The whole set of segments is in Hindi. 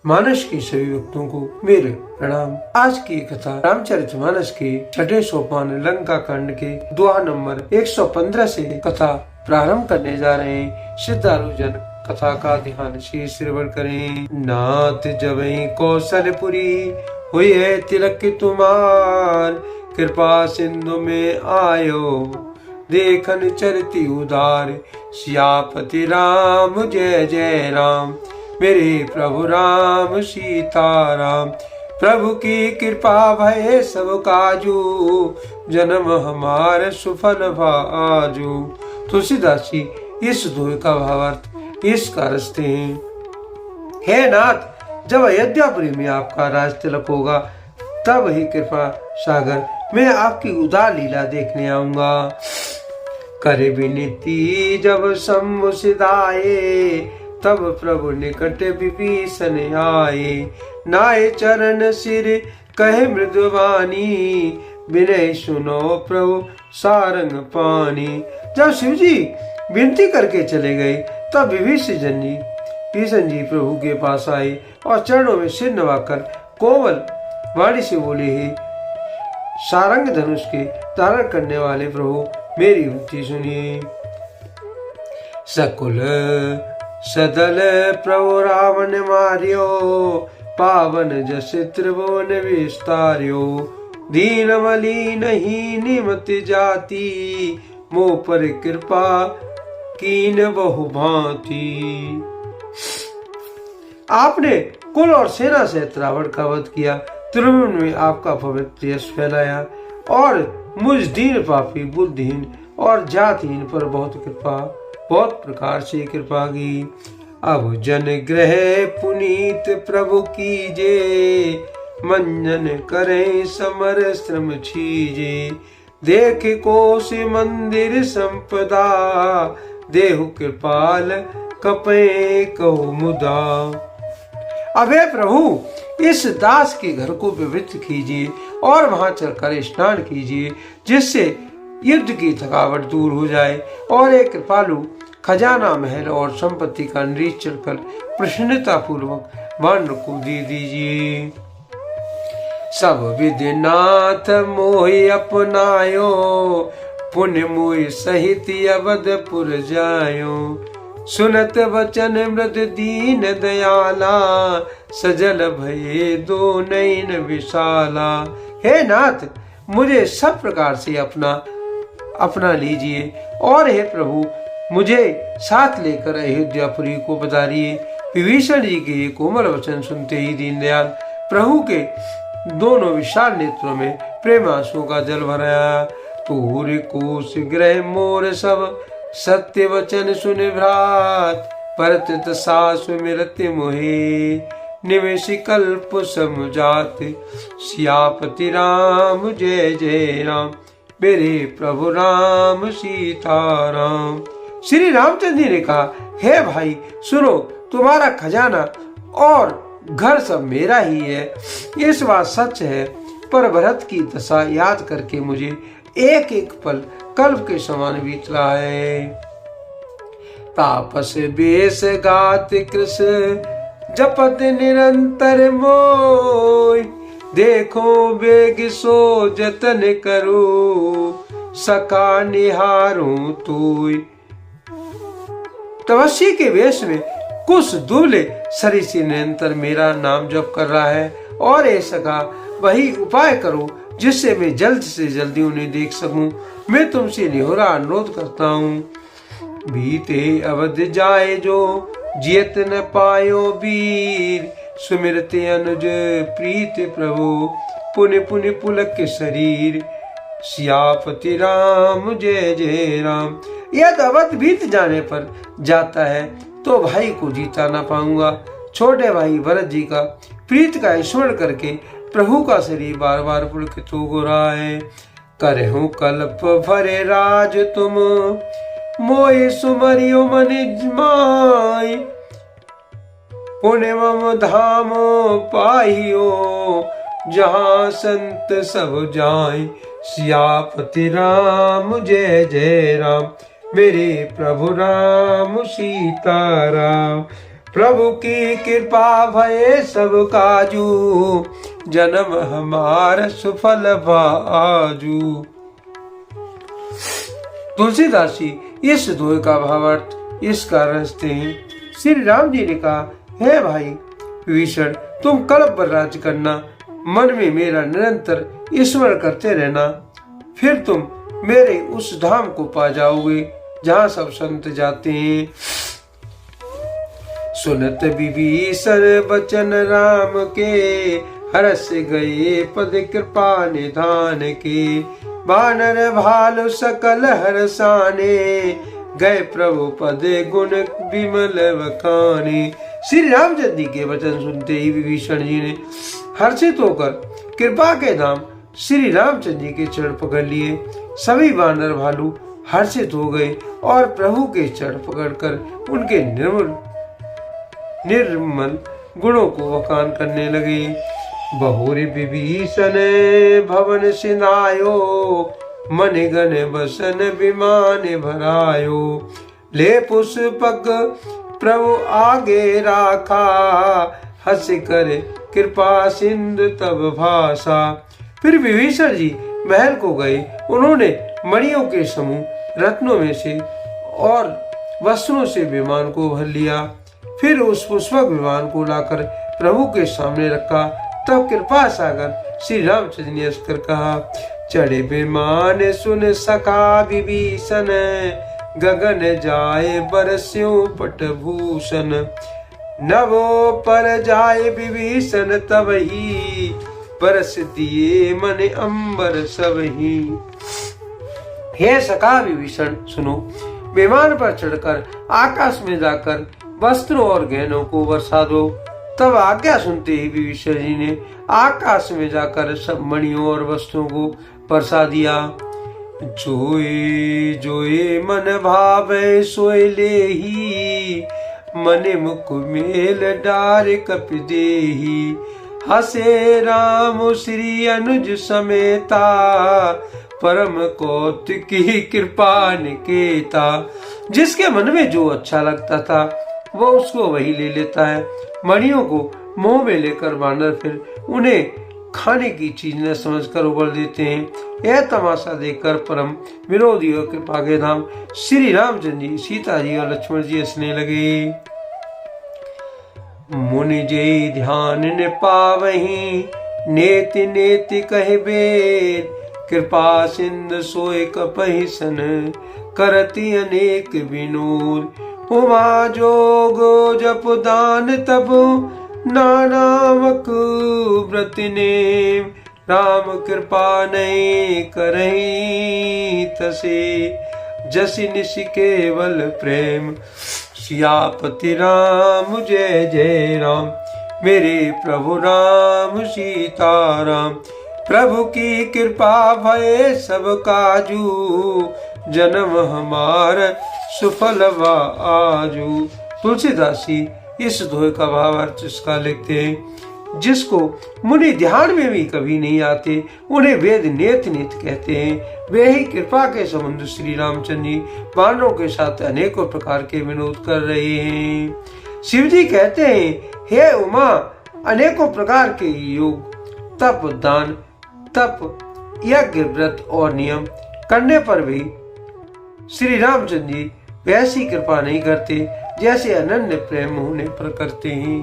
मानस के सभी भक्तों को मेरे प्रणाम। आज की कथा रामचरितमानस के 6ठे सोपान लंका कांड के दोहा नंबर 115 से कथा प्रारंभ करने जा रहे हैं। श्रद्धालु जन कथा का ध्यान से श्रवण करें। नाथ जबई कौशलपुरी हुई है तिलक तुम्हार, कृपा सिंधु में आयो देखन चरती उदार। सियापति राम जय जय राम, मेरे प्रभु राम सीताराम। प्रभु की कृपा भय सब काजू, जन्म हमार सुफल भाजू। तुलसीदास जी इस दोहे का भावार्थ इस कारस्ते हैं। हे नाथ, जब अयोध्यापुरी में आपका राज तिलक होगा तब ही कृपा सागर मैं आपकी उदार लीला देखने आऊंगा। करे विनती जब शंभु सिधाए, तब प्रभु निकट विभीषण आए। नाय चरण सिर कहे मृदुवानी, विनय सुनो प्रभु सारंग पानी। जब शिव जी विनती करके चले गए तब विभीषण जी प्रभु के पास आए और चरणों में सिर नवाकर कोमल वाणी से बोले, हे सारंग धनुष के धारण करने वाले प्रभु, मेरी विनती सुनिए। सकुल सदल प्रभु रावण मारियो, पावन जस त्रिभुवन विस्तारियो। दीन मलिन हीन मति जाति, मोह पर कृपा कीन बहु भांति। आपने कुल और सेना से रावण का वध किया, त्रिभुवन में आपका पवित्र यश फैलाया और मुझ दीन पापी बुद्धिहीन और जातिहीन पर बहुत प्रकार से कृपा की। अब जन ग्रह पुनीत प्रभु कीजे, मंजन करें समर श्रम छीजे। देख कोश मंदिर संपदा, देहु कृपाल कपे कहु मुदा। अबे प्रभु, इस दास के घर को पवित्र कीजिए और वहां चलकर स्नान कीजिए, जिससे युद्ध की थकावट दूर हो जाए और एक कृपालु खजाना महल और संपत्ति का निरीक्षण कर प्रसन्नता पूर्वक वानर को दे दीजिए। सब विधिनाथ मोहि अपनायो, पुण्य मोहि सहित अवधपुर जायो। सुनत वचन मृद दीन दयाला, सजल भये दो नयन विशाला। हे नाथ, मुझे सब प्रकार से अपना लीजिए और हे प्रभु, मुझे साथ लेकर अयोध्यापुरी को पधारिए। विभीषण जी के ये कोमल वचन सुनते ही दीनदयाल प्रभु के दोनों विशाल नेत्रों में प्रेम आंसुओं का जल भराया। तूर कोश ग्रह मोर सब, सत्य वचन सुन भ्रात। परत सास मिरत मोहे, निवेश कल्प समझात। सियापति राम जय जय राम, मेरे प्रभु राम सीताराम। श्री रामचंद्र जी ने कहा, हे भाई सुनो, तुम्हारा खजाना और घर सब मेरा ही है। इस बात सच है, पर भरत की दशा याद करके मुझे एक एक पल कल्प के समान बीत रहा है। तापस बेस गात कृष्ण, जपत निरंतर मोय। देखो बेग सो जतन करो, सका निहारो तोय। तपस्वी के वेश में कुछ दुबले शरीर से निरंतर मेरा नाम जप कर रहा है और ऐसा का वही उपाय करो जिससे मैं जल्द से जल्दी उन्हें देख सकूं। मैं तुमसे निहोरा अनुरोध करता हूँ। बीते अवध जाए जो, जियत न पायो वीर। सुमिरते अनुज प्रीत प्रभु, पुण्य पुण्य पुलक के शरीर। सियापति राम जय जय राम। यदि अवध बीत जाने पर जाता है तो भाई को जीता ना पाऊंगा। छोटे भाई भरत जी का प्रीत का स्मरण करके प्रभु का शरीर बार बार पुलकित हो रहा है। करहु कल्प भरे राज तुम, मोहि सुमरियो मन माय। पुण्य मम धाम पाहियो, जहाँ संत सब जाए। सियापति राम जय जय राम, मेरे प्रभु राम सीताराम। प्रभु की कृपा भये सब काजू, जन्म हमार सुफल बाजू। तुलसीदास जी इस दोहे का भावार्थ इस कारण से हैं। श्री राम जी ने कहा, हे भाई विभीषण, तुम कल्प पर राज करना, मन में मेरा निरंतर स्मरण करते रहना, फिर तुम मेरे उस धाम को पा जाओगे जहाँ सब संत जाते हैं। सुनत विभीषण बचन राम के, हरस गए पद कृपा निधान के। बानर भालु सकल हरसाने, गए प्रभु पद गुण विमल बखाने। श्री रामचंद्र जी के वचन सुनते ही विभीषण जी ने हर्षित होकर कृपा के धाम श्री रामचंद्र जी के चरण पकड़ लिए। सभी बानर भालू हर्षित हो गए और प्रभु के चरण पकड़कर उनके निर्मल गुणों को वखान करने लगे। बहुरी विभीषण भवन सिनायो, मन गण बसन विमान भरायो। ले पुष्पक प्रभु आगे राखा, हंस कर कृपा सिंधु तब भाषा। फिर विभीषण जी महल को गए। उन्होंने मणियों के समूह रत्नों में से और वस्त्रों से विमान को भर लिया। फिर उस पुष्पक विमान को लाकर प्रभु के सामने रखा। तब कृपा सागर श्री रामचंद्र ने हंसकर कहा, चढ़े विमान सुन सखा विभीषण, गगन जाए बरस्यों पटभूषण। नभो पर जाए विभीषण तबही, बरस दिए मन अंबर सबही। हे सखा विभीषण सुनो, विमान पर चढ़कर आकाश में जाकर वस्त्रों और गहनों को बरसा दो। तब आज्ञा सुनते ही विभीषण जी ने आकाश में जाकर सब मणियों और वस्त्रों को बरसा दिया। जोए जोए मन भावे सोए लेही, मने मुख मेल डार कपि देही। हसे राम श्री अनुज समेता, परम कौतुकी कृपा निकेता। जिसके मन में जो अच्छा लगता था वो उसको वही ले लेता है। मणियों को मुंह में लेकर बानर फिर उन्हें खाने की चीज न समझकर उबल देते हैं। यह तमाशा देखकर परम विरोधी और कृपा के धाम श्री रामचंद्र जी, सीता जी और लक्ष्मण जी हंसने लगे। मुनि जे ध्यान न पावहीं, नेति नेति कहे वेद। कृपा सिंधु सोय कपहि सन, करति अनेक विनोद। उमा जोग जप दान तब, नानामक व्रत ने। राम कृपा नहीं करही तसे, जसि निशि केवल प्रेम। सियापति राम जय जय राम, मेरे प्रभु राम सीताराम। प्रभु की कृपा भये सब काजू, जन्म हमार सुफल आजू। तुलसीदास जी इस दोहे का भावार्थ इसका लिखते हैं, जिसको मुनि ध्यान में भी कभी नहीं आते, उन्हें वेद नेत नेत कहते हैं। वे ही कृपा के समुद्र श्री रामचंद्र जी बानरों के साथ अनेकों प्रकार के विनोद कर रहे हैं। शिव जी कहते हैं, हे उमा, अनेकों प्रकार के योग, तप, दान, तप, यज्ञ, व्रत और नियम करने पर भी श्री रामचंद्र जी वैसी कृपा नहीं करते जैसे अनन्य प्रेम होने पर करते हैं।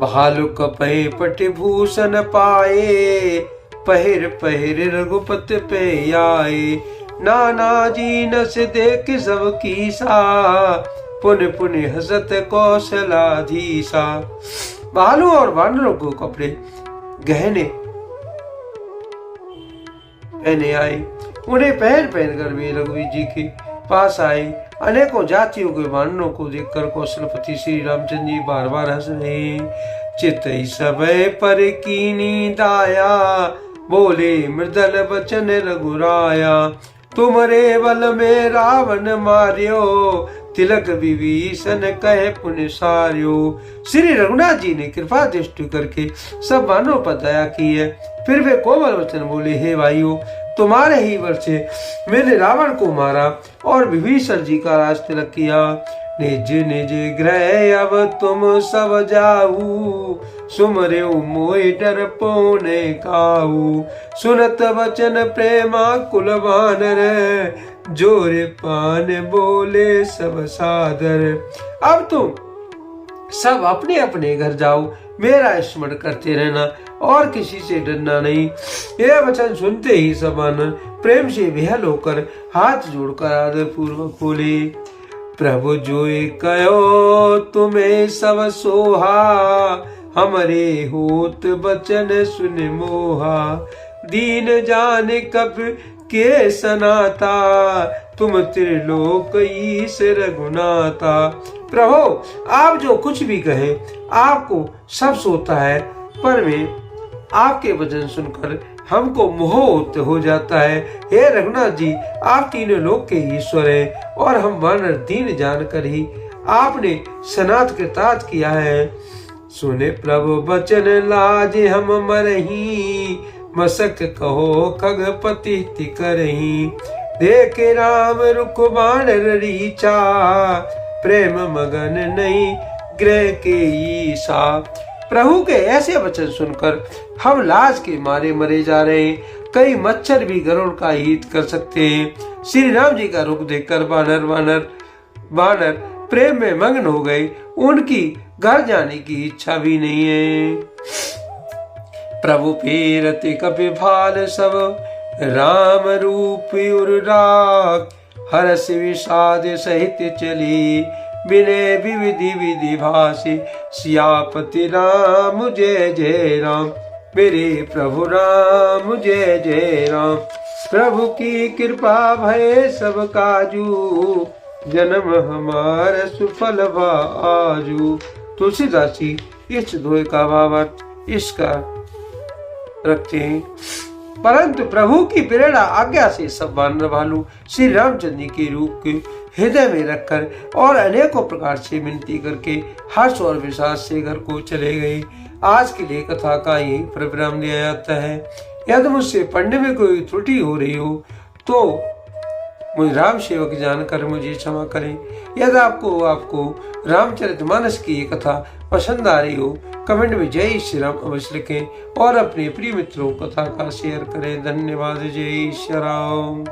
भालु कपै पटिभूषण पाए, पहिर पहिर रघुपति पे आए। नाना जी से देख सब कीसा, पुन पुन हसत कौशलाधीसा। भालू और वानरों को कपड़े गहने पहने आए। उन्हें पहन पहन कर वे रघुवीर जी के पास आए। अनेकों जातियों के वानरों को देखकर कौशलपति श्री रामचंद्र जी बार बार हंस रहे। चित सबय पर कीनी दाया, बोले मृदल बचन रघुराया। तुमरे बल में रावण मार्यो, तिलक विभीषण कहे पुण्य सार्यो। श्री रघुनाथ जी ने कृपा दृष्टि करके सब वानरों पर दया की है। फिर वे कोमल वचन बोले, हे भाइयों, तुम्हारे ही बल से मैंने रावण को मारा और विभीषण जी का राज तिलक किया। निज निज गृह अब तुम सब जाऊ, सुमरेऊ मोहि डर पौने काऊ। सुनत वचन प्रेमा कुल वानर, जोरे पान बोले सब सादर। अब तुम सब अपने अपने घर जाओ, मेरा स्मरण करते रहना और किसी से डरना नहीं। यह वचन सुनते ही सब आनंद प्रेम से बेहल होकर हाथ जोड़कर आदर पूर्वक बोले, प्रभु जोए कहो तुम्हें सब सोहा, हमरे होत बचन सुन मोहा। दीन जान कब के सनाता, तुम त्रिलोक ईश रघुनाथा। प्रभु आप जो कुछ भी कहें आपको सब सोता है, पर मैं आपके वचन सुनकर हमको मोह हो जाता है। हे रघुनाथ जी, आप तीनों लोक के ईश्वर हैं और हम वानर दीन जानकर ही आपने सनात कृतार्थ किया है। सुने प्रभु बचन लाज हम मरही, मसक कहो खगपति करही। देखे राम रुख बानर रीचा, प्रेम मगन नहीं ग्रह के ईसा। प्रभु के ऐसे वचन सुनकर हम लाज के मारे मरे जा रहे हैं। कई मच्छर भी गरुड़ का हित कर सकते हैं। श्री राम जी का रुख देखकर बानर प्रेम में मग्न हो गए। उनकी घर जाने की इच्छा भी नहीं है। प्रभु फेरते कपि भाल सब, राम रूप उर्राग। हर्ष विषाद सहित चली, विनय विविधि विधि भाषी। सियापति राम जय जय राम, मेरे प्रभु राम जय जय राम। प्रभु की कृपा भय सब काजू, जन्म हमार सुफल भा आजू। तुलसीदास जी इस दोहे का भावार्थ इसका रखते हैं। परंतु प्रभु की प्रेरणा आज्ञा से सब वानर भालू श्री रामचंद्र के रूप के हृदय में रखकर और अनेकों प्रकार से विनती करके हर्ष और विश्वास से घर को चले गए। आज के लिए कथा का यही परिणाम दिया जाता है। यदि मुझसे पढ़ने में कोई त्रुटि हो रही हो तो मुझे राम सेवक जानकर मुझे क्षमा करें। यदि आपको रामचरितमानस की ये कथा पसंद आ रही हो, कमेंट में जय श्री राम अवश्य लिखें और अपने प्रिय मित्रों कथा का शेयर करें। धन्यवाद। जय श्री राम।